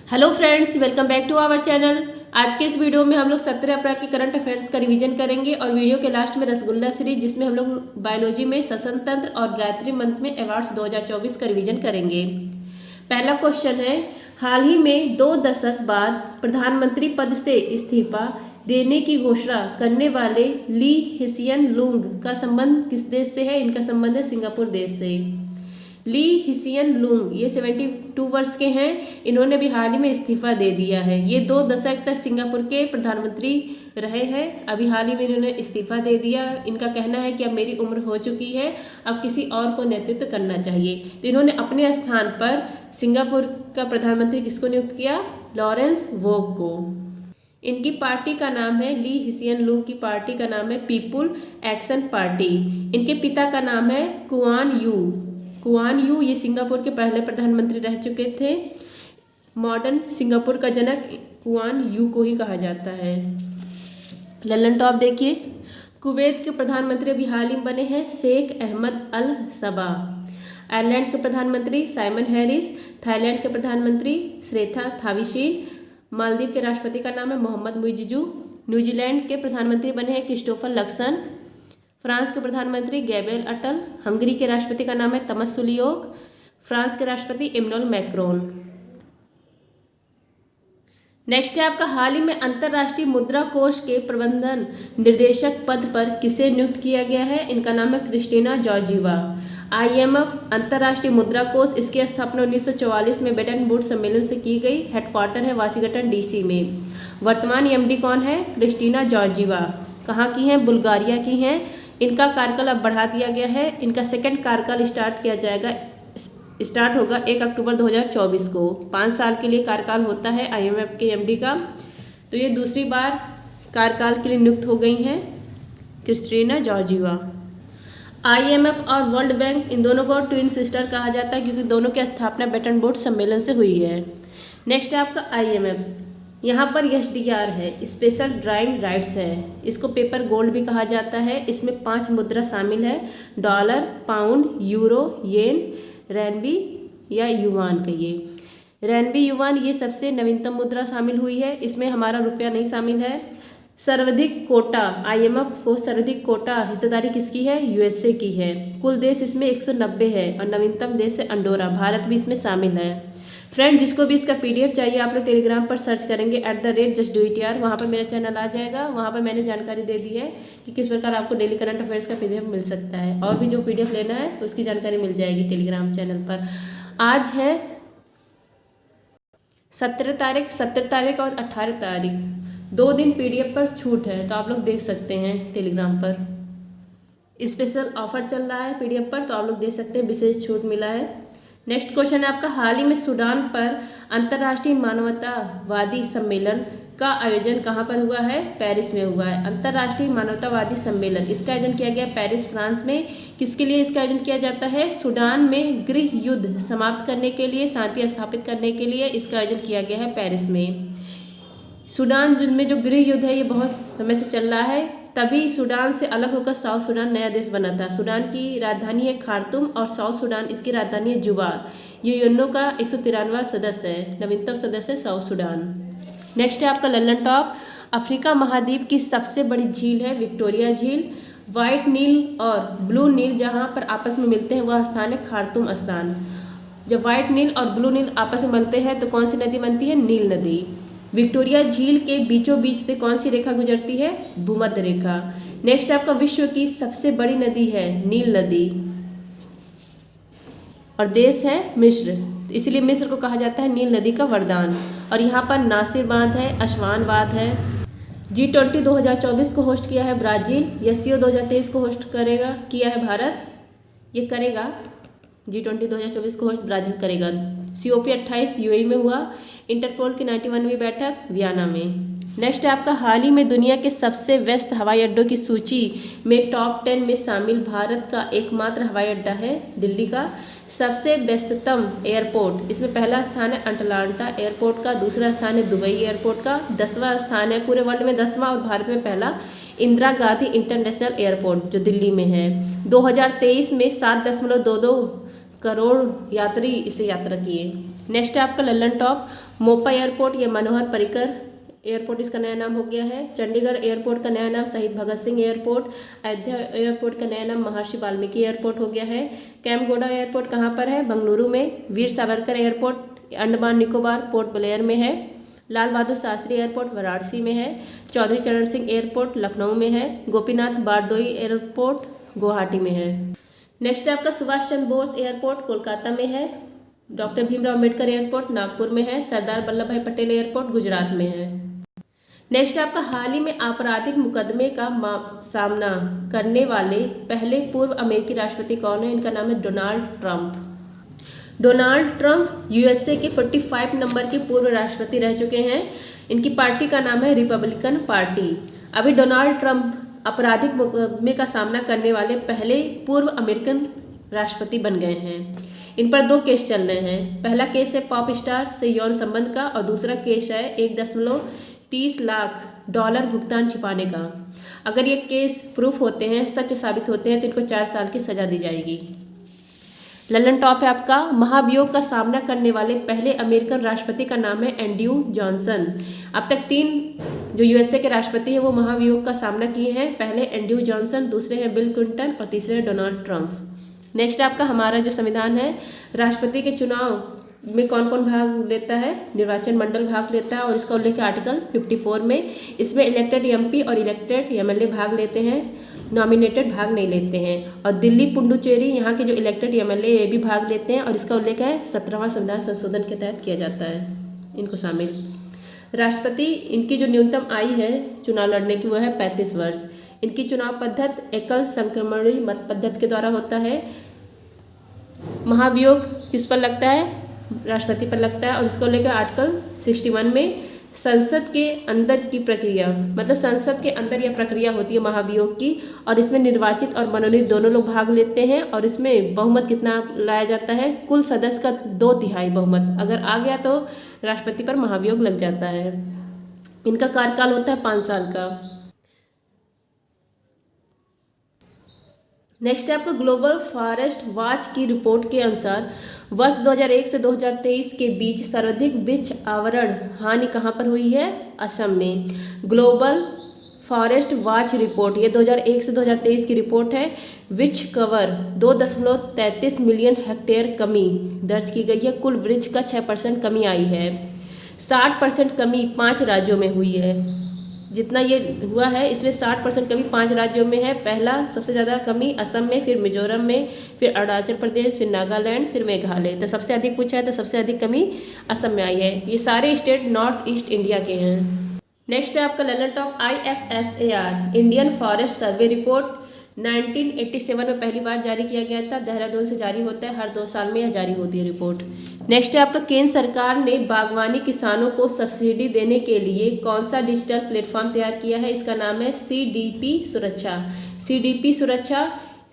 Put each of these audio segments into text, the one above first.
Hello friends, welcome back to our channel. आज के इस वीडियो में हम लोग 17 अप्रैल के करंट अफेयर्स का रिवीजन करेंगे और वीडियो के लास्ट में रसगुल्ला सीरीज, जिसमें हम लोग बायोलॉजी में श्वसन तंत्र और गायत्री मंत्र में अवार्ड्स 2024 का रिवीजन करेंगे। पहला क्वेश्चन है, हाल ही में 2 दशक बाद प्रधानमंत्री पद से इस्तीफा देने की घोषणा करने वाले ली हिसियन लुंग का संबंध किस देश से है? इनका संबंध है सिंगापुर देश से। ली हिसियन लुंग ये 72 वर्ष के हैं। इन्होंने भी हाल ही में इस्तीफा दे दिया है। ये 2 दशक तक सिंगापुर के प्रधानमंत्री रहे हैं। अभी हाल ही में इन्होंने इस्तीफा दे दिया। इनका कहना है कि अब मेरी उम्र हो चुकी है, अब किसी और को नेतृत्व करना चाहिए। तो इन्होंने अपने स्थान पर सिंगापुर का प्रधानमंत्री किसको नियुक्त किया? लॉरेंस वोंग को। इनकी पार्टी का नाम है, ली हिसियन लुंग की पार्टी का नाम है पीपुल एक्शन पार्टी। इनके पिता का नाम है कुआन यू। कुआन यू ये सिंगापुर के पहले प्रधानमंत्री रह चुके थे। मॉडर्न सिंगापुर का जनक कुआन यू को ही कहा जाता है। लल्लन टॉप देखिए, कुवैत के प्रधानमंत्री अभी हाल ही बने हैं शेख अहमद अल सबा। आयरलैंड के प्रधानमंत्री साइमन हैरिस। थाईलैंड के प्रधानमंत्री श्रेथा थाविसीन। मालदीव के राष्ट्रपति का नाम है मोहम्मद मुइज्जू। न्यूजीलैंड के प्रधानमंत्री बने हैं क्रिस्टोफर लक्सन। फ्रांस के प्रधानमंत्री गैब्रिएल अटल। हंगरी के राष्ट्रपति का नाम है तमस सुलियोक। फ्रांस के राष्ट्रपति इमैनुअल मैक्रोन। नेक्स्ट है आपका, हाल ही में अंतर्राष्ट्रीय मुद्रा कोष के प्रबंधन निर्देशक पद पर किसे नियुक्त किया गया है? इनका नाम है क्रिस्टिना जॉर्जीवा। IMF अंतर्राष्ट्रीय मुद्रा कोष, इसकी स्थापना 1944 में ब्रेटन वुड्स सम्मेलन से की गई। हेडक्वार्टर है वाशिंगटन DC में। वर्तमान MD कौन है? Christina Georgieva. कहाँ की हैं? बुल्गारिया की हैं। इनका कार्यकाल अब बढ़ा दिया गया है। इनका सेकंड कार्यकाल स्टार्ट होगा 1 अक्टूबर 2024 को। 5 साल के लिए कार्यकाल होता है IMF के MD का। तो ये दूसरी बार कार्यकाल के लिए नियुक्त हो गई हैं क्रिस्टिना जॉर्जीवा। IMF और वर्ल्ड बैंक, इन दोनों को ट्विन सिस्टर कहा जाता है क्योंकि दोनों की स्थापना ब्रेटन वुड्स सम्मेलन से हुई है। नेक्स्ट है आपका IMF। यहाँ पर SDR है, स्पेशल ड्राइंग राइट्स है। इसको पेपर गोल्ड भी कहा जाता है। इसमें 5 मुद्रा शामिल है, डॉलर, पाउंड, यूरो, येन, रैनबी या युवान कहिए। रैनबी युवान ये सबसे नवीनतम मुद्रा शामिल हुई है। इसमें हमारा रुपया नहीं शामिल है। सर्वाधिक कोटा, IMF को सर्वाधिक कोटा हिस्सेदारी किसकी है? USA की है। कुल देश इसमें 190 है और नवीनतम देश है अंडोरा। भारत भी इसमें शामिल है। फ्रेंड, जिसको भी इसका PDF चाहिए आप लोग टेलीग्राम पर सर्च करेंगे @justdoityar। वहाँ पर मेरा चैनल आ जाएगा। वहाँ पर मैंने जानकारी दे दी है कि किस प्रकार आपको डेली करंट अफेयर्स का PDF मिल सकता है। और भी जो PDF लेना है उसकी जानकारी मिल जाएगी टेलीग्राम चैनल पर। आज है 17 तारीख और 18 तारीख, 2 दिन PDF पर छूट है, तो आप लोग देख सकते हैं टेलीग्राम पर। स्पेशल ऑफर चल रहा है PDF पर, तो आप लोग देख सकते हैं, विशेष छूट मिला है। नेक्स्ट क्वेश्चन है आपका, हाल ही में सूडान पर अंतर्राष्ट्रीय मानवतावादी सम्मेलन का आयोजन कहाँ पर हुआ है? पेरिस में हुआ है। अंतर्राष्ट्रीय मानवतावादी सम्मेलन, इसका आयोजन किया गया पेरिस फ्रांस में। किसके लिए इसका आयोजन किया जाता है? सूडान में गृह युद्ध समाप्त करने के लिए, शांति स्थापित करने के लिए इसका आयोजन किया गया है पेरिस में। सूडान में जो गृह युद्ध है ये बहुत समय से चल रहा है। तभी सूडान से अलग होकर साउथ सूडान नया देश बना था। सूडान की राजधानी है खार्तूम और साउथ सूडान इसकी राजधानी है जुबा। ये यूएनओ का 193वां सदस्य है, नवीनतम सदस्य है साउथ सूडान। नेक्स्ट है आपका लल्लन टॉप। अफ्रीका महाद्वीप की सबसे बड़ी झील है विक्टोरिया झील। व्हाइट नील और ब्लू नील जहाँ पर आपस में मिलते हैं वह स्थान है खार्तूम स्थान। जब व्हाइट नील और ब्लू नील आपस में बनते हैं तो कौन सी नदी बनती है? नील नदी। विक्टोरिया झील के बीचों बीच से कौन सी रेखा गुजरती है? भूमध्य रेखा। नेक्स्ट आपका, विश्व की सबसे बड़ी नदी है नील नदी और देश है मिस्र, इसलिए मिस्र को कहा जाता है नील नदी का वरदान। और यहाँ पर नासिर बांध है, अशवान बांध है। G20 2024 को होस्ट किया है ब्राज़ील। SCO 2023 को होस्ट किया है भारत। ये करेगा G20 2024 को होस्ट ब्राज़ील करेगा। COP 28 UAE में हुआ। इंटरपोल की 91वीं बैठक वियना में। नेक्स्ट है आपका, हाल ही में दुनिया के सबसे व्यस्त हवाई अड्डों की सूची में टॉप 10 में शामिल भारत का एकमात्र हवाई अड्डा है दिल्ली का। सबसे व्यस्ततम एयरपोर्ट, इसमें पहला स्थान है अटलांटा एयरपोर्ट का, दूसरा स्थान है दुबई एयरपोर्ट का, 10वां स्थान है पूरे वर्ल्ड में 10वां और भारत में पहला इंदिरा गांधी इंटरनेशनल एयरपोर्ट जो दिल्ली में है। 2023 में 7.22 करोड़ यात्री इसे यात्रा किए। नेक्स्ट है आपका लल्लन टॉप। मोपा एयरपोर्ट ये मनोहर पर्रिकर एयरपोर्ट इसका नया नाम हो गया है। चंडीगढ़ एयरपोर्ट का नया नाम शहीद भगत सिंह एयरपोर्ट। अयोध्या एयरपोर्ट का नया नाम महर्षि वाल्मीकि एयरपोर्ट हो गया है। कैंपगोड़ा एयरपोर्ट कहाँ पर है? बेंगलुरु में। वीर सावरकर एयरपोर्ट अंडमान निकोबार पोर्ट ब्लेयर में है। लाल बहादुर शास्त्री एयरपोर्ट वाराणसी में है। चौधरी चरण सिंह एयरपोर्ट लखनऊ में है। गोपीनाथ बारदोई एयरपोर्ट गुवाहाटी में है। नेक्स्ट है आपका सुभाष चंद्र बोस एयरपोर्ट कोलकाता में है। डॉक्टर भीमराव अम्बेडकर एयरपोर्ट नागपुर में है। सरदार वल्लभ भाई पटेल एयरपोर्ट गुजरात में है। नेक्स्ट आपका हाल ही में आपराधिक मुकदमे का सामना करने वाले पहले पूर्व अमेरिकी राष्ट्रपति कौन है? इनका नाम है Donald Trump. Donald Trump USA के 45 नंबर के पूर्व राष्ट्रपति रह चुके हैं। इनकी पार्टी का नाम है रिपब्लिकन पार्टी। अभी डोनाल्ड ट्रंप आपराधिक मुकदमे का सामना करने वाले पहले पूर्व अमेरिकन राष्ट्रपति बन गए हैं। इन पर 2 केस चल रहे हैं। पहला केस है पॉप स्टार से यौन संबंध का और दूसरा केस है $1.30 लाख भुगतान छिपाने का। अगर ये केस प्रूफ होते हैं, सच साबित होते हैं, तो इनको 4 साल की सजा दी जाएगी। ललन टॉप है आपका महाभियोग का सामना करने वाले पहले अमेरिकन राष्ट्रपति का नाम है एंड्रयू जॉनसन। अब तक 3 जो यूएसए के राष्ट्रपति हैं वो महाभियोग का सामना किए हैं। पहले एंड्रयू जॉनसन, दूसरे हैं बिल क्लिंटन और तीसरे हैं डोनाल्ड ट्रंप। नेक्स्ट आपका हमारा जो संविधान है, राष्ट्रपति के चुनाव में कौन कौन भाग लेता है? निर्वाचन मंडल भाग लेता है और इसका उल्लेख आर्टिकल 54 में। इसमें इलेक्टेड एमपी और इलेक्टेड एमएलए भाग लेते हैं, नॉमिनेटेड भाग नहीं लेते हैं। और दिल्ली पुडुचेरी यहाँ के जो इलेक्टेड एमएलए ये भी भाग लेते हैं और इसका उल्लेख है 17वां संविधान संशोधन के तहत किया जाता है इनको शामिल। राष्ट्रपति इनकी जो न्यूनतम आयु है चुनाव लड़ने की वो है 35 वर्ष। इनकी चुनाव पद्धति एकल संक्रमणीय मत पद्धति के द्वारा होता है। महाभियोग किस पर लगता है? राष्ट्रपति पर लगता है और इसको लेकर आर्टिकल 61 में संसद के अंदर की प्रक्रिया, मतलब संसद के अंदर यह प्रक्रिया होती है महाभियोग की, और इसमें निर्वाचित और मनोनीत दोनों लोग भाग लेते हैं। और इसमें बहुमत कितना लाया जाता है? कुल सदस्य का 2/3 बहुमत अगर आ गया तो राष्ट्रपति पर महाभियोग लग जाता है। इनका कार्यकाल होता है 5 साल का। नेक्स्ट है आपका ग्लोबल फॉरेस्ट वॉच की रिपोर्ट के अनुसार वर्ष 2001 से 2023 के बीच सर्वाधिक वृक्ष आवरण हानि कहाँ पर हुई है? असम में। ग्लोबल फॉरेस्ट वॉच रिपोर्ट ये 2001 से 2023 की रिपोर्ट है। वृक्ष कवर 2.33 मिलियन हेक्टेयर कमी दर्ज की गई है। कुल वृक्ष का 6% कमी आई है। 60% कमी 5 राज्यों में हुई है। जितना ये हुआ है इसमें 60% कमी 5 राज्यों में है। पहला सबसे ज़्यादा कमी असम में, फिर मिजोरम में, फिर अरुणाचल प्रदेश, फिर नागालैंड, फिर मेघालय। तो सबसे अधिक पूछा है तो सबसे अधिक कमी असम में आई है। ये सारे स्टेट नॉर्थ ईस्ट इंडिया के हैं। नेक्स्ट है आपका Lalan top IFSAR Indian forest survey report 1987 में पहली बार जारी किया गया था। देहरादून से जारी होता है, हर 2 साल में यह जारी होती है रिपोर्ट। नेक्स्ट है आपका केंद्र सरकार ने बागवानी किसानों को सब्सिडी देने के लिए कौन सा डिजिटल प्लेटफॉर्म तैयार किया है? इसका नाम है CDP सुरक्षा। CDP सुरक्षा,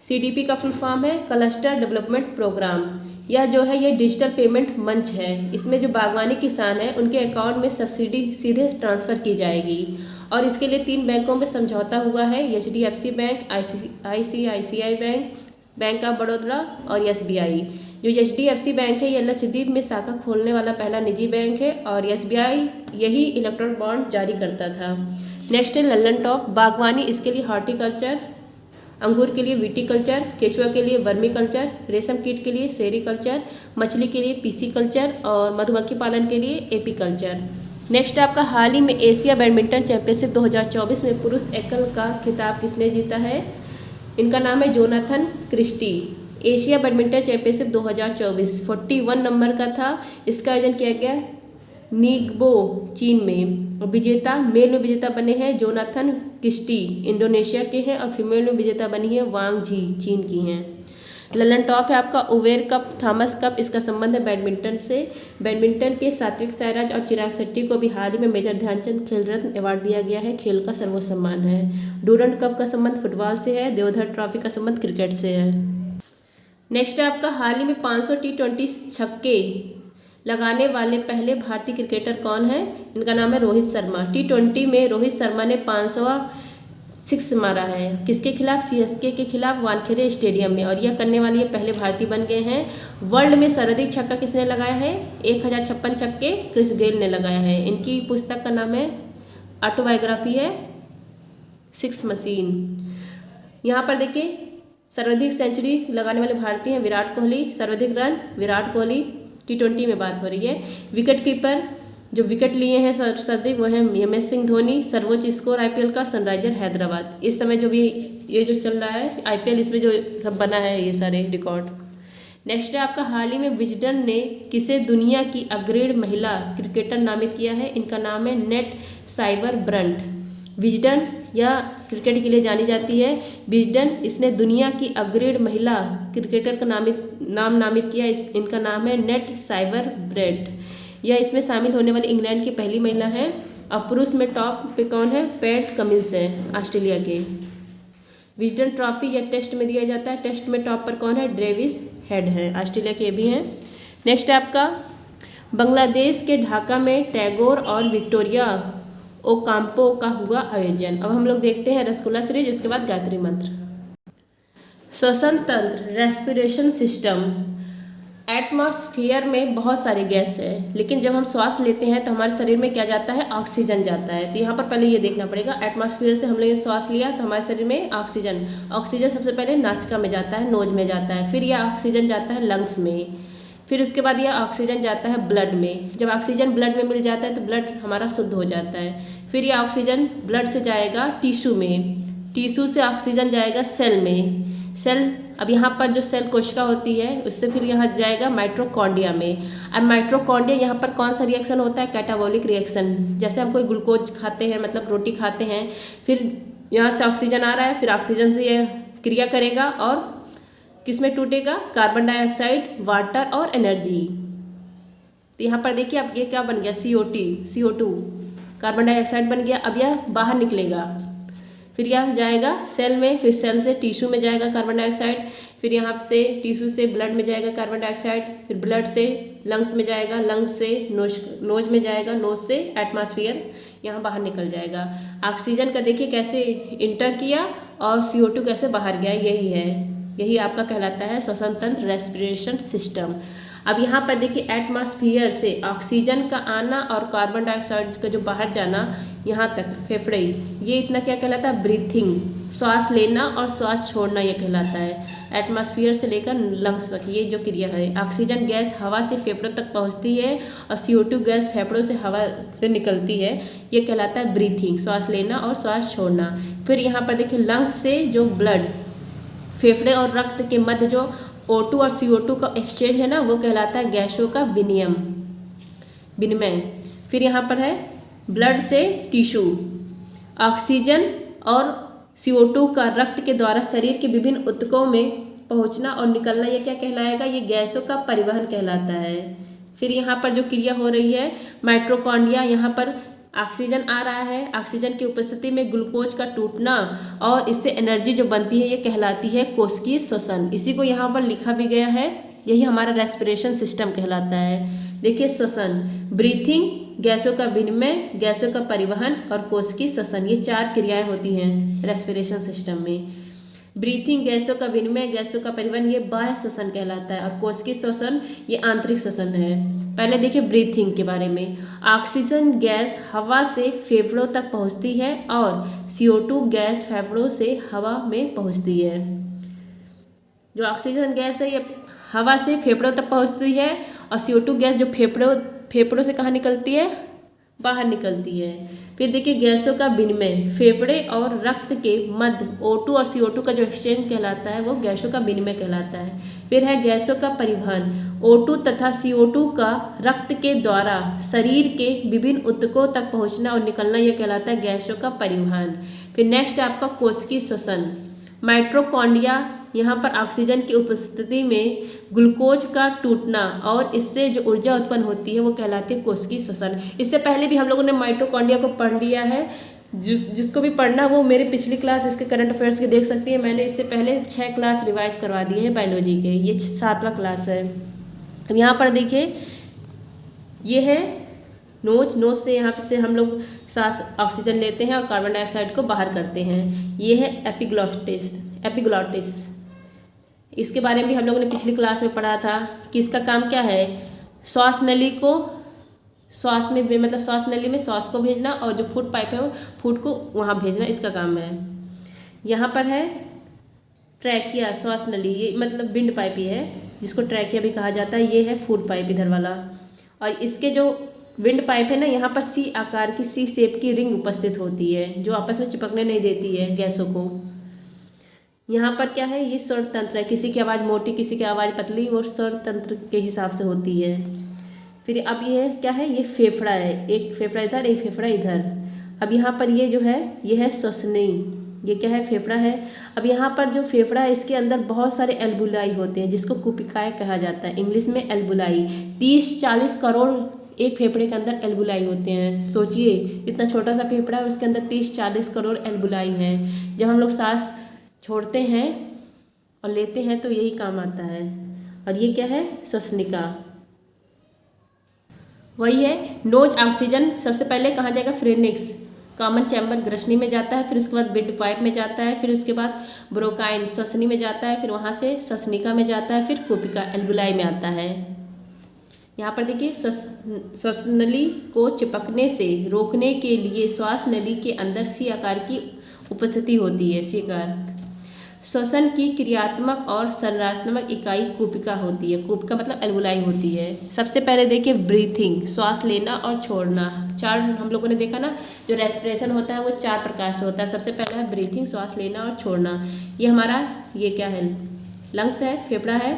CDP का फुल फॉर्म है क्लस्टर डेवलपमेंट प्रोग्राम। यह जो है ये डिजिटल पेमेंट मंच है। इसमें जो बागवानी किसान हैं उनके अकाउंट में सब्सिडी सीधे ट्रांसफ़र की जाएगी और इसके लिए 3 बैंकों में समझौता हुआ है, HDFC bank, ICICI bank, bank of Baroda और SBI। जो HDFC बैंक है ये लक्षद्वीप में शाखा खोलने वाला पहला निजी बैंक है और SBI यही इलेक्ट्रॉनिक बॉन्ड जारी करता था। नेक्स्ट है ललन टॉप बागवानी, इसके लिए हॉर्टिकल्चर, अंगूर के लिए विटीकल्चर, केचुआ के लिए वर्मी कल्चर, रेशम कीट के लिए सेरीकल्चर, मछली के लिए PC कल्चर और मधुमक्खी पालन के लिए AP कल्चर। नेक्स्ट आपका हाल ही में एशिया बैडमिंटन चैंपियनशिप 2024 में पुरुष एकल का खिताब किसने जीता है? इनका नाम है Jonathan Christie. Asia badminton championship 2024 41 number का था। इसका आयोजन किया गया निग्बो चीन में। विजेता मेल में विजेता बने हैं जोनाथन क्रिस्टी इंडोनेशिया के हैं और फीमेल में विजेता बनी है वांग झी चीन की हैं। ललन टॉप है आपका उवेर कप, थॉमस कप, इसका संबंध है बैडमिंटन से। बैडमिंटन के सात्विक साईराज और चिराग शेट्टी को भी हाल ही में मेजर ध्यानचंद खेल रत्न अवार्ड दिया गया है, खेल का सर्वोच्च सम्मान है। डूरंड कप का संबंध फुटबॉल से है। देवधर ट्रॉफी का संबंध क्रिकेट से है। नेक्स्ट है आपका हाल ही में 500 T20 छक्के लगाने वाले पहले भारतीय क्रिकेटर कौन है? इनका नाम है रोहित शर्मा। T20 में रोहित शर्मा ने 500वां 6 मारा है। किसके खिलाफ? CSK के खिलाफ वानखेड़े स्टेडियम में, और यह करने वाले ये पहले भारतीय बन गए हैं। वर्ल्ड में सर्वाधिक छक्का किसने लगाया है? 1056 छक्के क्रिस गेल ने लगाया है। इनकी पुस्तक का नाम है, ऑटोबायोग्राफी है, 6 मशीन। यहाँ पर देखिए सर्वाधिक सेंचुरी लगाने वाले भारतीय हैं विराट कोहली, सर्वाधिक रन विराट कोहली, T20 में बात हो रही है। विकेट कीपर जो विकेट लिए हैं सर्वाधिक वो है MS सिंह धोनी। सर्वोच्च स्कोर IPL का सनराइजर हैदराबाद। इस समय जो भी ये जो चल रहा है IPL, इसमें जो सब बना है ये सारे रिकॉर्ड। नेक्स्ट है आपका, हाल ही में विजडन ने किसे दुनिया की अग्रणी महिला क्रिकेटर नामित किया है? इनका नाम है नेट साइबर ब्रंट। विजडन या क्रिकेट के लिए जानी जाती है विजडन, इसने दुनिया की अग्रणी महिला क्रिकेटर का नाम नामित किया। इनका नाम है नेट साइबर ब्रंट। यह इसमें शामिल होने वाली इंग्लैंड की पहली महिला है। और पुरुष में टॉप पे कौन है? पैट कमिंस है, ऑस्ट्रेलिया के। विजडन ट्रॉफी यह टेस्ट में दिया जाता है। टेस्ट में टॉप पर कौन है? डेविस हेड है, ऑस्ट्रेलिया के भी हैं। नेक्स्ट है आपका, बांग्लादेश के ढाका में टैगोर और विक्टोरिया ओकाम्पो का हुआ आयोजन। अब हम लोग देखते हैं रसगुल्ला सीरीज, उसके बाद गायत्री मंत्र। श्वसन तंत्र, रेस्पिरेशन सिस्टम। एटमॉस्फेयर में बहुत सारे गैस है, लेकिन जब हम श्वास लेते हैं तो हमारे शरीर में क्या जाता है? ऑक्सीजन जाता है। तो यहाँ पर पहले ये देखना पड़ेगा, एटमॉस्फेयर से हम लोग श्वास लिया तो हमारे शरीर में ऑक्सीजन सबसे पहले नासिका में जाता है, नोज में जाता है, फिर यह ऑक्सीजन जाता है लंग्स में, फिर उसके बाद यह ऑक्सीजन जाता है ब्लड में। जब ऑक्सीजन ब्लड में मिल जाता है तो ब्लड हमारा शुद्ध हो जाता है। फिर यह ऑक्सीजन ब्लड से जाएगा टिश्यू में, टिश्यू से ऑक्सीजन जाएगा सेल में, सेल अब यहाँ पर जो सेल कोशिका होती है उससे फिर यहाँ जाएगा माइटोकॉन्ड्रिया में। अब माइटोकॉन्ड्रिया यहाँ पर कौन सा रिएक्शन होता है? Catabolic reaction. जैसे हम कोई ग्लूकोज खाते हैं, मतलब रोटी खाते हैं, फिर यहाँ से ऑक्सीजन आ रहा है, फिर ऑक्सीजन से यह क्रिया करेगा और किस में टूटेगा? कार्बन डाइऑक्साइड, वाटर और एनर्जी। तो यहाँ पर देखिए अब ये क्या बन गया? CO2 कार्बन डाइऑक्साइड बन गया। अब यह बाहर निकलेगा, फिर यह जाएगा सेल में, फिर सेल से टिश्यू में जाएगा कार्बन डाइऑक्साइड, फिर यहाँ से टिश्यू से ब्लड में जाएगा कार्बन डाइऑक्साइड, फिर ब्लड से लंग्स में जाएगा, लंग्स से नोज में जाएगा, नोज से एटमॉस्फेयर यहाँ बाहर निकल जाएगा। ऑक्सीजन का देखिए कैसे इंटर किया और CO2 कैसे बाहर गया, यही आपका कहलाता है श्वसन तंत्र, रेस्पिरेशन सिस्टम। अब यहाँ पर देखिए एटमॉस्फेयर से ऑक्सीजन का आना और कार्बन डाइऑक्साइड का जो बाहर जाना यहाँ तक फेफड़े, ये इतना क्या कहलाता है? ब्रीथिंग, श्वास लेना और श्वास छोड़ना ये कहलाता है। एटमॉस्फेयर से लेकर लंग्स तक ये जो क्रिया है। ऑक्सीजन गैस हवा से फेफड़ों तक पहुँचती है और CO2 गैस फेफड़ों से हवा से निकलती है, ये कहलाता है ब्रीथिंग, श्वास लेना और श्वास छोड़ना। फिर यहाँ पर देखिए लंग्स से जो ब्लड, फेफड़े और रक्त के मध्य जो O2 और CO2 का एक्सचेंज है ना, वो कहलाता है गैसों का विनिमय। फिर यहाँ पर है ब्लड से टिश्यू, ऑक्सीजन और CO2 का रक्त के द्वारा शरीर के विभिन्न ऊतकों में पहुँचना और निकलना, ये क्या कहलाएगा? ये गैसों का परिवहन कहलाता है। फिर यहाँ पर जो क्रिया हो रही है माइटोकॉन्ड्रिया, यहाँ पर ऑक्सीजन आ रहा है, ऑक्सीजन की उपस्थिति में ग्लूकोज का टूटना और इससे एनर्जी जो बनती है ये कहलाती है कोशिकीय श्वसन। इसी को यहाँ पर लिखा भी गया है, यही हमारा रेस्पिरेशन सिस्टम कहलाता है। देखिए श्वसन, ब्रीथिंग, गैसों का विनिमय, गैसों का परिवहन और कोशिकीय श्वसन, ये 4 क्रियाएं होती हैं रेस्पिरेशन सिस्टम में। ब्रीथिंग, गैसों का विनिमय, गैसों का परिवहन, ये बाह्य श्वसन कहलाता है और कोशिकीय श्वसन ये आंतरिक श्वसन है। पहले देखिए ब्रीथिंग के बारे में। ऑक्सीजन गैस हवा से फेफड़ों तक पहुंचती है और CO2 गैस फेफड़ों से हवा में पहुंचती है। जो ऑक्सीजन गैस है ये हवा से फेफड़ों तक पहुंचती है और CO2 गैस जो फेफड़ों से कहाँ निकलती है? बाहर निकलती है। फिर देखिए गैसों का विनिमय, फेफड़े और रक्त के मध्य O2 और CO2 का जो एक्सचेंज कहलाता है वो गैसों का विनिमय कहलाता है। फिर है गैसों का परिवहन, O2 तथा CO2 का रक्त के द्वारा शरीर के विभिन्न ऊतकों तक पहुंचना और निकलना, यह कहलाता है गैसों का परिवहन। फिर नेक्स्ट है आपका कोशिकीय श्वसन। माइटोकॉन्ड्रिया, यहाँ पर ऑक्सीजन की उपस्थिति में ग्लूकोज का टूटना और इससे जो ऊर्जा उत्पन्न होती है वो कहलाती है कोशिकीय श्वसन। इससे पहले भी हम लोगों ने माइटोकॉन्ड्रिया को पढ़ लिया है, जिसको भी पढ़ना वो मेरे पिछली क्लास इसके करंट अफेयर्स के देख सकती है। मैंने इससे पहले 6 क्लास रिवाइज करवा दिए हैं बायोलॉजी के, ये 7वां क्लास है। अब यहाँ पर देखिए ये है नोज, नोज से यहाँ से हम लोग सांस ऑक्सीजन लेते हैं और कार्बन डाइऑक्साइड को बाहर करते हैं। ये है एपिग्लॉटिस। एपिग्लॉटिस इसके बारे में भी हम लोगों ने पिछली क्लास में पढ़ा था कि इसका काम क्या है, श्वास नली को श्वास में मतलब श्वास नली में श्वास को भेजना और जो फूड पाइप है वो फूड को वहाँ भेजना, इसका काम है। यहाँ पर है ट्रैकिया, श्वास नली, ये मतलब विंड पाइप ही है जिसको ट्रैकिया भी कहा जाता है। ये है फूड पाइप इधर वाला, और इसके जो विंड पाइप है ना, यहाँ पर सी आकार की, सी शेप की रिंग उपस्थित होती है जो आपस में चिपकने नहीं देती है गैसों को। यहाँ पर क्या है, ये स्वर तंत्र है, किसी की आवाज़ मोटी किसी की आवाज़ पतली, वो स्वर तंत्र के हिसाब से होती है। फिर अब ये क्या है, ये फेफड़ा है, एक फेफड़ा इधर एक फेफड़ा इधर। अब यहाँ पर ये जो है ये है श्वसनी, ये क्या है, फेफड़ा है। अब यहाँ पर जो फेफड़ा है इसके अंदर बहुत सारे एल्बुलाई होते हैं जिसको कुपिकाएं कहा जाता है, इंग्लिश में एल्बुलाई। 30-40 करोड़ एक फेफड़े के अंदर एल्बुलाई होते हैं। सोचिए इतना छोटा सा फेफड़ा है, उसके अंदर 30-40 करोड़ एल्बुलाई हैं। जब हम लोग सांस छोड़ते हैं और लेते हैं तो यही काम आता है। और ये क्या है, श्वसनिका, वही है। नोज ऑक्सीजन सबसे पहले कहाँ जाएगा, फ्रेनिक्स, कॉमन चैम्बर, ग्रसनी में जाता है, फिर उसके बाद विंड पाइप में जाता है, फिर उसके बाद ब्रोकाइन श्वसनी में जाता है, फिर वहाँ से श्वसनिका में जाता है, फिर कुपिका एल्बुलाई में आता है। यहाँ पर देखिए, श्वास नली को चिपकने से रोकने के लिए श्वास नली के अंदर सी आकार की उपस्थिति होती है, सी आकार। श्वसन की क्रियात्मक और संरचनात्मक इकाई कुपिका होती है, कुपिका मतलब एल्बुलाई होती है। सबसे पहले देखिए ब्रीथिंग, श्वास लेना और छोड़ना। चार हम लोगों ने देखा ना, जो रेस्पिरेशन होता है वो 4 प्रकार से होता है। सबसे पहला है ब्रीथिंग, श्वास लेना और छोड़ना। ये हमारा ये क्या है, लंग्स है, फेफड़ा है।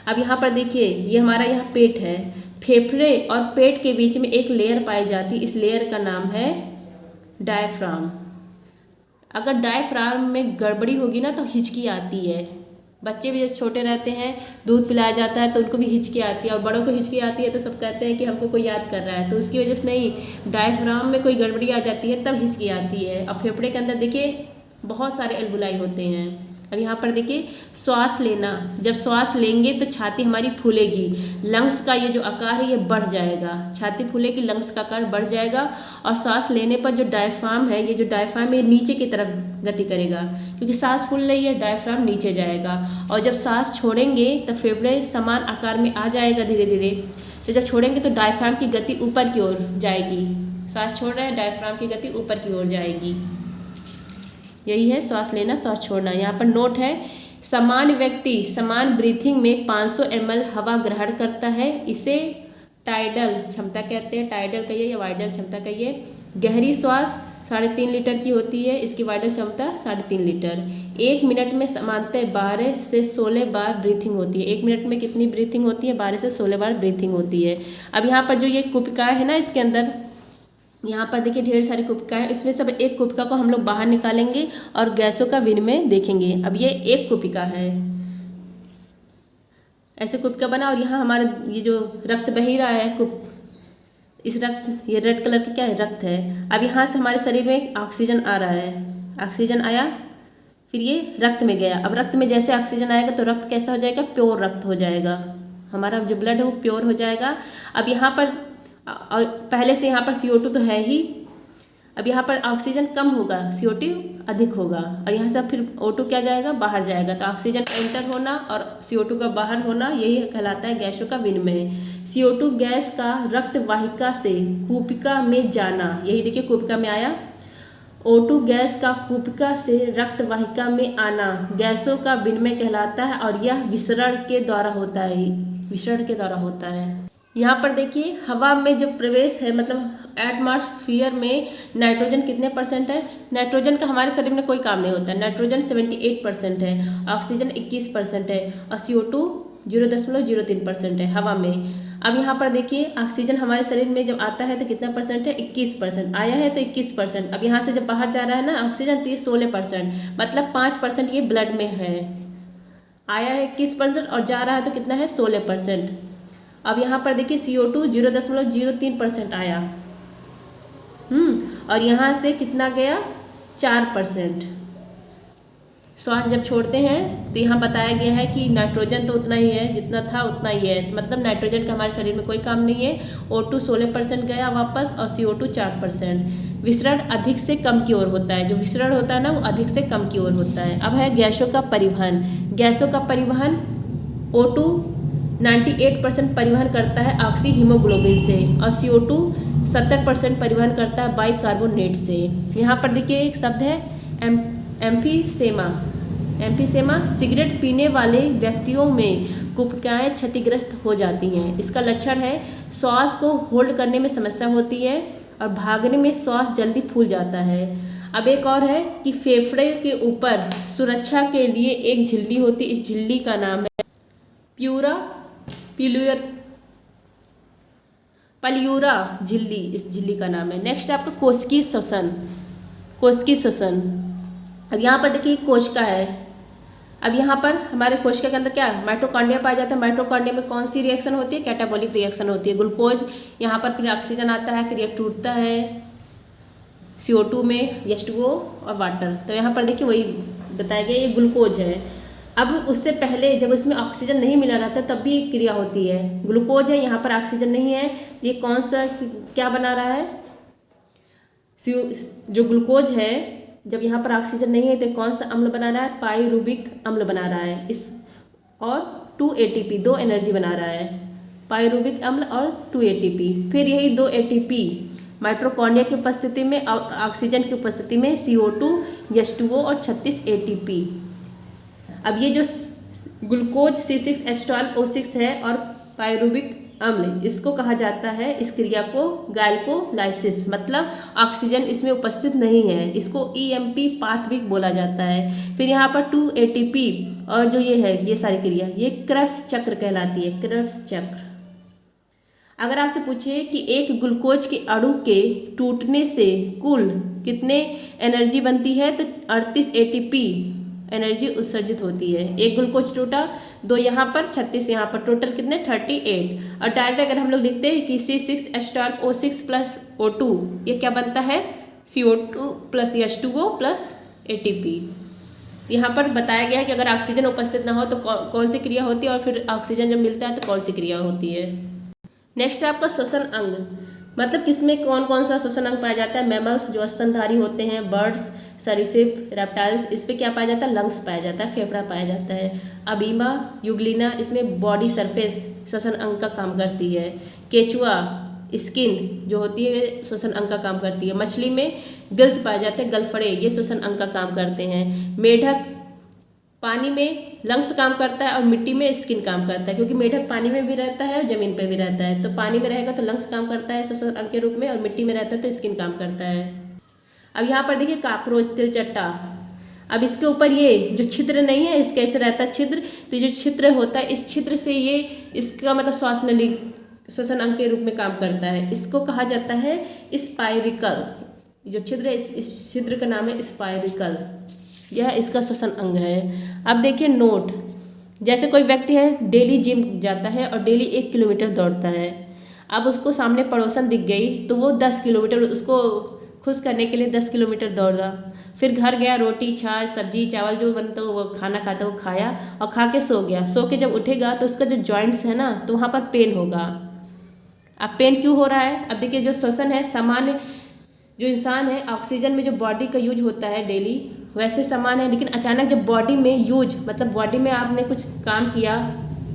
अब यहाँ पर देखिए, ये हमारा यहाँ पेट है। फेफड़े और पेट के बीच में एक लेयर पाई जाती है, इस लेयर का नाम है डायफ्राम। अगर डायफ्राम में गड़बड़ी होगी ना तो हिचकी आती है। बच्चे भी जब छोटे रहते हैं, दूध पिलाया जाता है तो उनको भी हिचकी आती है, और बड़ों को हिचकी आती है तो सब कहते हैं कि हमको कोई याद कर रहा है, तो उसकी वजह से नहीं, डायफ्राम में कोई गड़बड़ी आ जाती है तब हिचकी आती है। अब फेफड़े के अंदर देखिए बहुत सारे एल्बुलाई होते हैं। अब यहाँ पर देखिए, श्वास लेना, जब श्वास लेंगे तो छाती हमारी फूलेगी, लंग्स का ये जो आकार है ये बढ़ जाएगा, छाती फूलेगी, लंग्स का आकार बढ़ जाएगा। और श्वास लेने पर जो डायफ्राम है, ये जो डायफ्राम है नीचे की तरफ गति करेगा, क्योंकि सांस फूल रही है, डायफ्राम नीचे जाएगा। और जब सांस छोड़ेंगे तो फेफड़े समान आकार में आ जाएगा धीरे धीरे। तो जब छोड़ेंगे तो डायफ्राम की गति ऊपर की ओर जाएगी, सांस छोड़ रहे हैं, डायफ्राम की गति ऊपर की ओर जाएगी। यही है श्वास लेना, श्वास छोड़ना। यहाँ पर नोट है, समान व्यक्ति समान ब्रीथिंग में 500 ml हवा ग्रहण करता है, इसे टाइडल क्षमता कहते हैं। टाइडल कहिए या वाइडल क्षमता कहिए। गहरी श्वास 3.5 लीटर की होती है, इसकी वाइडल क्षमता 3.5 लीटर। 1 मिनट में सामान्यतः 12 से 16 बार ब्रीथिंग होती है। 1 मिनट में कितनी ब्रीथिंग होती है, 12 से 16 बार ब्रीथिंग होती है। अब यहाँ पर जो ये कुपिकाएं है ना, इसके अंदर यहाँ पर देखिए ढेर सारी कुपिकाएं, इसमें सब एक कुपिका को हम लोग बाहर निकालेंगे और गैसों का विनिमय देखेंगे। अब ये एक कुपिका है, ऐसे कुपिका बना, और यहाँ हमारा ये जो रक्त बह रहा है, इस रक्त, ये रेड कलर का क्या है, रक्त है। अब यहाँ से हमारे शरीर में ऑक्सीजन आ रहा है, ऑक्सीजन आया, फिर ये रक्त में गया। अब रक्त में जैसे ऑक्सीजन आएगा तो रक्त कैसा हो जाएगा, प्योर रक्त हो जाएगा, हमारा जो ब्लड है वो प्योर हो जाएगा। अब यहाँ पर और पहले से यहाँ पर CO2 तो है ही, अब यहाँ पर ऑक्सीजन कम होगा, CO2 अधिक होगा, और यहाँ से फिर O2 क्या जाएगा, बाहर जाएगा। तो ऑक्सीजन का एंटर होना और CO2 का बाहर होना, यही कहलाता है गैसों का विनिमय। CO2 गैस का रक्त वाहिका से कुपिका में जाना, यही देखिए कुपिका में आया। O2 गैस का कुपिका से रक्त वाहिका में आना गैसों का विनिमय कहलाता है, और यह विसरण के द्वारा होता है, विसरण के द्वारा होता है। यहाँ पर देखिए, हवा में जो प्रवेश है, मतलब एटमॉस्फेयर में नाइट्रोजन कितने % है। नाइट्रोजन का हमारे शरीर में कोई काम नहीं होता है, नाइट्रोजन 78% है, ऑक्सीजन 21% है, और CO2 0.03% है हवा में। अब यहाँ पर देखिए, ऑक्सीजन हमारे शरीर में जब आता है तो कितना % है, 21% आया है, तो 21%। अब यहाँ से जब बाहर जा रहा है ना ऑक्सीजन, तो ये 16%, मतलब 5% ये ब्लड में है। आया है 21% और जा रहा है तो कितना है, 16%। अब यहाँ पर देखिए CO2 0.03% आया, और यहाँ से कितना गया, 4%। श्वास जब छोड़ते हैं तो यहाँ बताया गया है कि नाइट्रोजन तो उतना ही है जितना था उतना ही है, मतलब नाइट्रोजन का हमारे शरीर में कोई काम नहीं है। O2 16% गया वापस और CO2 4%। विसरण अधिक से कम की ओर होता है, जो विसरण होता है ना वो अधिक से कम की ओर होता है। अब है गैसों का परिवहन। गैसों का परिवहन O2 98% परिवहन करता है ऑक्सी हीमोग्लोबिन से और CO2 70% परिवहन करता है बाइकार्बोनेट से। यहाँ पर देखिए एक शब्द है एम्फीसेमा। एम्फीसेमा सिगरेट पीने वाले व्यक्तियों में कुपिकाएँ क्षतिग्रस्त हो जाती हैं। इसका लक्षण है श्वास को होल्ड करने में समस्या होती है और भागने में श्वास जल्दी फूल जाता है। अब एक और है कि फेफड़े के ऊपर सुरक्षा के लिए एक झिल्ली होती है, इस झिल्ली का नाम है पल्यूरा झिल्ली, इस झिल्ली का नाम है। नेक्स्ट आपका कोशिकीय श्वसन। कोशिकीय श्वसन, अब यहाँ पर देखिए कोशिका है। अब यहाँ पर हमारे कोशिका के अंदर क्या है, माइटोकॉन्ड्रिया पाया जाता है। माइटोकॉन्ड्रिया में कौन सी रिएक्शन होती है, कैटाबॉलिक रिएक्शन होती है। ग्लूकोज यहाँ पर फिर ऑक्सीजन आता है, फिर ये टूटता है CO2 में H2O और वाटर। तो यहाँ पर देखिए वही बताया गया, ये ग्लूकोज है। अब उससे पहले जब उसमें ऑक्सीजन नहीं मिला रहता तब भी क्रिया होती है। ग्लूकोज है, यहाँ पर ऑक्सीजन नहीं है, ये कौन सा क्या बना रहा है, जो ग्लूकोज है जब यहाँ पर ऑक्सीजन नहीं है तो कौन सा अम्ल बना रहा है, पाइरूबिक अम्ल बना रहा है इस, और 2 ATP 2 एनर्जी बना रहा है, पाइरूबिक अम्ल और 2 ATP। फिर यही 2 ATP माइटोकॉन्ड्रिया की उपस्थिति में और ऑक्सीजन की उपस्थिति में CO2 H2O और 36 ATP। अब ये जो ग्लूकोज C6H12O6 है और पाइरूबिक अम्ल, इसको कहा जाता है, इस क्रिया को ग्लाइकोलाइसिस, मतलब ऑक्सीजन इसमें उपस्थित नहीं है, इसको EMP पाथविक बोला जाता है। फिर यहाँ पर 2 ATP और जो ये है ये सारी क्रिया ये क्रेब्स चक्र कहलाती है, क्रेब्स चक्र। अगर आपसे पूछे कि एक ग्लूकोज के अणु के टूटने से कुल कितने एनर्जी बनती है तो 38 ATP एनर्जी उत्सर्जित होती है। एक ग्लूकोज टूटा, 2 यहाँ पर 36 यहाँ पर, टोटल कितने 38। और डायरेक्ट अगर हम लोग लिखते हैं कि C6H12O6 प्लस O2, ये क्या बनता है CO2 plus H2O plus ATP। यहाँ पर बताया गया है कि अगर ऑक्सीजन उपस्थित ना हो तो कौन सी क्रिया होती है और फिर ऑक्सीजन जब मिलता है तो कौन सी क्रिया होती है। नेक्स्ट है आपका श्वसन अंग, मतलब किसमें कौन कौन सा श्वसन अंग पाया जाता है। मैमल्स जो स्तनधारी होते हैं, बर्ड्स, सरीसृप, रेप्टाइल्स, इस पे क्या पाया जाता है, लंग्स पाया जाता है, फेफड़ा पाया जाता है। अबीमा यूग्लिना, इसमें बॉडी सरफेस श्वसन अंग का काम करती है। केचुआ स्किन जो होती है श्वसन अंग का काम करती है। मछली में गिल्स पाए जाते हैं, गलफड़े, ये श्वसन अंग का काम करते हैं। मेढक पानी में लंग्स काम करता है और मिट्टी में स्किन काम करता है, क्योंकि मेढक पानी में भी रहता है और जमीन पर भी रहता है। तो पानी में रहेगा तो लंग्स काम करता है श्वसन अंग के रूप में, और मिट्टी में रहता है तो स्किन काम करता है। अब यहाँ पर देखिए काकरोच, तिलचट्टा, अब इसके ऊपर ये जो छिद्र नहीं है, इसके ऐसे रहता है छिद्र, तो जो छिद्र होता है इस छिद्र से ये इसका मतलब श्वास नली श्वसन अंग के रूप में काम करता है। इसको कहा जाता है स्पाइरिकल, जो छिद्र है इस छिद्र का नाम है स्पाइरिकल, यह इसका श्वसन अंग है। अब देखिए नोट, जैसे कोई व्यक्ति है डेली जिम जाता है और डेली 1 किलोमीटर दौड़ता है। अब उसको सामने पड़ोसन दिख गई तो वो 10 किलोमीटर उसको खुश करने के लिए 10 किलोमीटर दौड़ा, फिर घर गया, रोटी छाछ सब्जी चावल जो बनता है वो खाना खाता वो खाया और खा के सो गया। सो के जब उठेगा तो उसका जो जॉइंट्स है ना तो वहाँ पर पेन होगा। अब पेन क्यों हो रहा है, अब देखिए जो श्वसन है सामान्य जो इंसान है ऑक्सीजन में जो बॉडी का यूज होता है डेली वैसे समान है, लेकिन अचानक जब बॉडी में यूज मतलब बॉडी में आपने कुछ काम किया,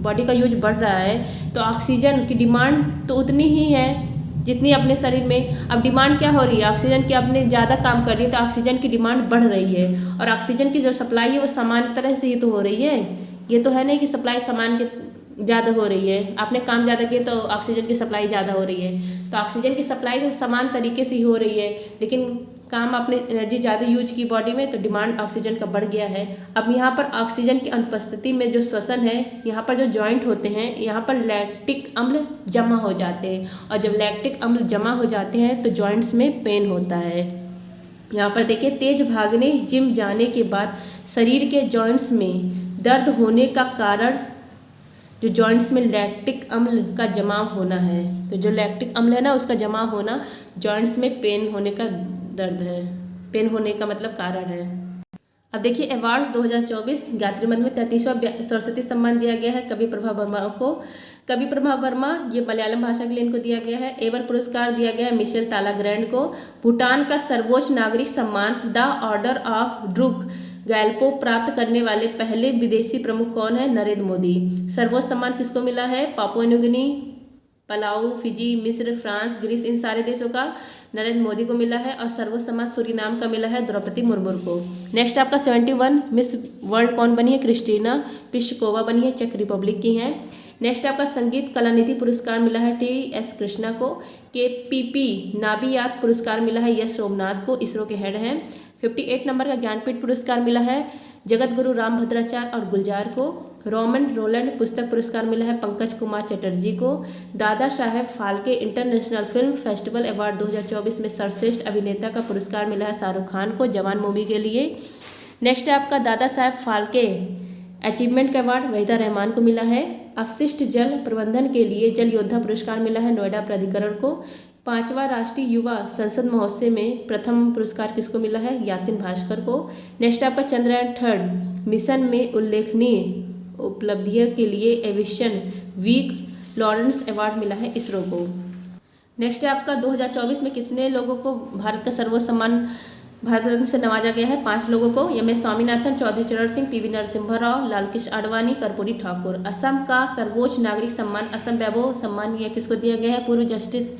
बॉडी का यूज बढ़ रहा है तो ऑक्सीजन की डिमांड तो उतनी ही है जितनी अपने शरीर में। अब डिमांड क्या हो रही है, ऑक्सीजन की अपने ज़्यादा काम कर रही है तो ऑक्सीजन की डिमांड बढ़ रही है, और ऑक्सीजन की जो सप्लाई है वो समान तरह से ही तो हो रही है। ये तो है नहीं कि सप्लाई समान के ज़्यादा हो रही है, आपने काम ज़्यादा किया तो ऑक्सीजन की सप्लाई ज़्यादा हो रही है। तो ऑक्सीजन की सप्लाई तो समान तरीके से ही हो रही है, लेकिन काम आपने एनर्जी ज़्यादा यूज की बॉडी में तो डिमांड ऑक्सीजन का बढ़ गया है। अब यहाँ पर ऑक्सीजन की अनुपस्थिति में जो श्वसन है, यहाँ पर जो जॉइंट होते हैं यहाँ पर लैक्टिक अम्ल जमा हो जाते हैं, और जब लैक्टिक अम्ल जमा हो जाते हैं तो जॉइंट्स में पेन होता है। यहाँ पर देखिए तेज भागने जिम जाने के बाद शरीर के जॉइंट्स में दर्द होने का कारण जो जॉइंट्स में लैक्टिक अम्ल का जमाव होना है। तो जो लैक्टिक अम्ल है ना उसका जमाव होना जॉइंट्स में पेन होने का दर्द है, पेन होने का मतलब कारण है। अब देखिए अवार्ड्स 2024 गायत्री मंत्र में 33वां सरस्वती सम्मान दिया गया है कवि प्रभा वर्मा को। कवि प्रभा वर्मा ये मलयालम भाषा के लिए इनको दिया गया है। एवर पुरस्कार दिया गया है मिशेल तालाग्रैंड को। भूटान का सर्वोच्च नागरिक सम्मान the order of Druk Gyalpo प्राप्त करने वाले पहले विदेशी प्रमुख कौन है? नरेंद्र मोदी। सर्वोच्च सम्मान किसको मिला है? Papua New Guinea, Palau, Fiji, मिस्र, फ्रांस, ग्रीस, इन सारे देशों का नरेंद्र मोदी को मिला है। और सर्वोच्च सम्मान सूरीनाम का मिला है द्रौपदी मुर्मू को। नेक्स्ट आपका 71 मिस वर्ल्ड कौन बनी है? क्रिस्टीना पिशकोवा बनी है, चेक रिपब्लिक की हैं। नेक्स्ट आपका संगीत कलानिधि पुरस्कार मिला है टी.एस. कृष्णा को। के.पी.पी. नाबियार पुरस्कार मिला है यश सोमनाथ को, इसरो के हेड हैं। 58 नंबर का ज्ञानपीठ पुरस्कार मिला है जगत गुरु रामभद्राचार्य और गुलजार को। रोमन रोलैंड पुस्तक पुरस्कार मिला है पंकज कुमार चटर्जी को। Dada Saheb Phalke international film festival award 2024 में सर्वश्रेष्ठ अभिनेता का पुरस्कार मिला है शाहरुख खान को जवान मूवी के लिए। नेक्स्ट है आपका दादा साहेब फाल्के अचीवमेंट का अवार्ड वहीदा रहमान को मिला है। अपशिष्ट जल प्रबंधन के लिए जल योद्धा पुरस्कार मिला है नोएडा प्राधिकरण को। 5वां राष्ट्रीय युवा संसद महोत्सव में प्रथम पुरस्कार किसको मिला है? यातिन भास्कर को। नेक्स्ट आपका चंद्रयान 3 मिशन में उल्लेखनीय उपलब्धियों के लिए एविएशन वीक लॉरेंस अवार्ड मिला है इसरो को। नेक्स्ट है आपका 2024 में कितने लोगों को भारत का सर्वोच्च सम्मान भारत रत्न से नवाजा गया है? 5 लोगों को। एम एस स्वामीनाथन, चौधरी चरण सिंह, पी.वी. नरसिम्हा राव, लालकृष्ण आडवाणी, कर्पूरी ठाकुर। असम का सर्वोच्च नागरिक सम्मान असम वैभव सम्मान यह किसको दिया गया है? पूर्व justice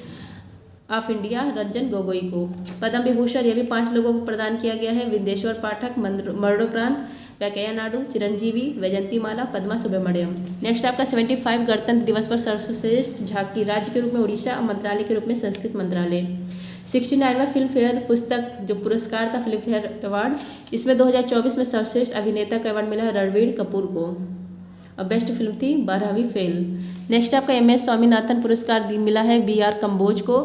of India Ranjan Gogoi को। पद्म विभूषण यह भी 5 लोगों को प्रदान किया गया है विंदेश्वर पाठक, मरणोपरांत वेंकैया नायडू, चिरंजीवी, वैजंती माला, पद्मा सुब्रमण्यम। नेक्स्ट आपका 75 गणतंत्र दिवस पर सर्वश्रेष्ठ झांकी राज्य के रूप में उड़ीसा और मंत्रालय के रूप में संस्कृत मंत्रालय। 69वां फिल्म फेयर पुस्तक जो पुरस्कार था फिल्म फेयर अवार्ड, इसमें 2024 में सर्वश्रेष्ठ अभिनेता का अवार्ड मिला है रणबीर कपूर को और बेस्ट फिल्म थी 12वीं फेल। नेक्स्ट आपका एम एस स्वामीनाथन पुरस्कार मिला है बी.आर. कंबोज को।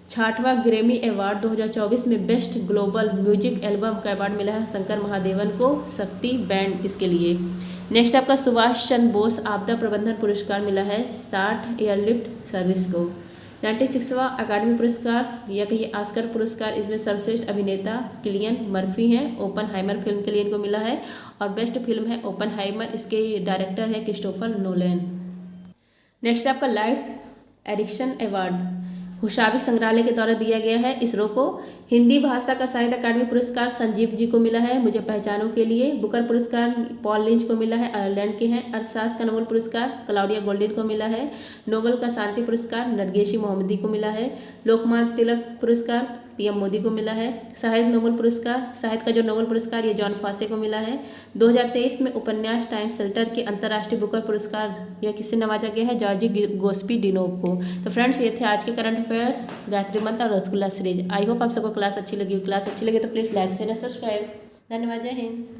66वां ग्रैमी अवार्ड 2024 में बेस्ट ग्लोबल म्यूजिक एल्बम का अवार्ड मिला है शंकर महादेवन को, शक्ति बैंड इसके लिए। नेक्स्ट आपका सुभाष चंद्र बोस आपदा प्रबंधन पुरस्कार मिला है 60 एयरलिफ्ट सर्विस को। 96वां अकादमी पुरस्कार या कहिए ऑस्कर पुरस्कार इसमें सर्वश्रेष्ठ अभिनेता किलियन मर्फी हैं, ओपनहाइमर फिल्म के लिए इनको मिला है और बेस्ट फिल्म है ओपनहाइमर, इसके डायरेक्टर है क्रिस्टोफर नोलन। नेक्स्ट आपका लाइफ एरिक्सन अवार्ड हुशाविक संग्रहालय के द्वारा दिया गया है इसरो को। हिंदी भाषा का साहित्य अकादमी पुरस्कार संजीव जी को मिला है मुझे पहचानों के लिए। बुकर पुरस्कार पॉल लिंच को मिला है, आयरलैंड के हैं। अर्थशास्त्र का नोबेल पुरस्कार क्लाउडिया गोल्डिन को मिला है। नोबेल का शांति पुरस्कार नरगेशी मोहम्मदी को मिला है। लोकमान्य तिलक पुरस्कार पीएम मोदी को मिला है। साहित्य नोबेल पुरस्कार साहित्य का जो नोबेल पुरस्कार ये जॉन फॉसे को मिला है। 2023 में उपन्यास टाइम्स सेल्टर के अंतर्राष्ट्रीय बुकर पुरस्कार यह किससे नवाजा गया है? जॉर्जी गोस्पी डिनोव को। तो फ्रेंड्स ये थे आज के करंट अफेयर्स गायत्री मंत्र और रसगुल्ला सीरीज। आई होप आप सबको क्लास अच्छी लगी। क्लास अच्छी लगी तो प्लीज़ लाइक शेयर सब्सक्राइब। धन्यवाद, जय हिंद।